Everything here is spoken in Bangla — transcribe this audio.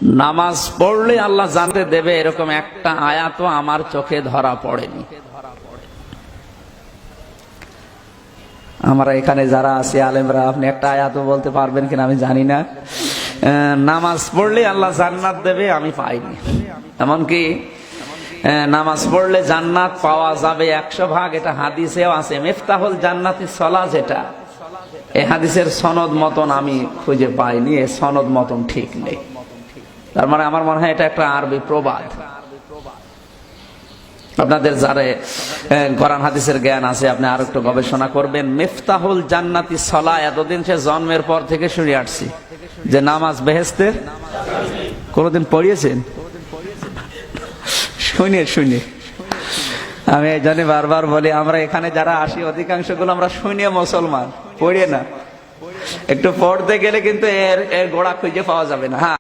নামাজ পড়লে আল্লাহ জানতে দেবে এরকম একটা আয়াতও আমার চোখে ধরা পড়েনি। আমরা এখানে যারা আছি আলেমরা, আপনি একটা আয়াতও বলতে পারবেন কিনা আমি জানি না। নামাজ পড়লে আল্লাহ জান্নাত দেবে আমি পাইনি। এমনকি নামাজ পড়লে জান্নাত পাওয়া যাবে 100 ভাগ, এটা হাদিসেও আছে। মিফতাহুল জান্নাতি সলা, যেটা এই হাদিসের সনদ মতন আমি খুঁজে পাইনি, এই সনদ মতন ঠিক নেই। তার মানে আমার মনে হয় এটা একটা আরবি প্রবাদ। আপনাদের যারা কোরআন হাদিসের জ্ঞান আছে আপনি আর একটু গবেষণা করবেন। মিফতাহুল জান্নাতি সলা এতদিন সে জন্মের পর থেকে শুনে আসছি যে নামাজ বেহেশতের। কোনদিন পড়িয়েছেন? শুনে আমি এই জন্য বারবার বলি, আমরা এখানে যারা আসি অধিকাংশ গুলো আমরা শুনে মুসলমান, পড়িয়ে না। একটু পড়তে গেলে কিন্তু এর গোড়া খুঁজে পাওয়া যাবে না। হ্যাঁ।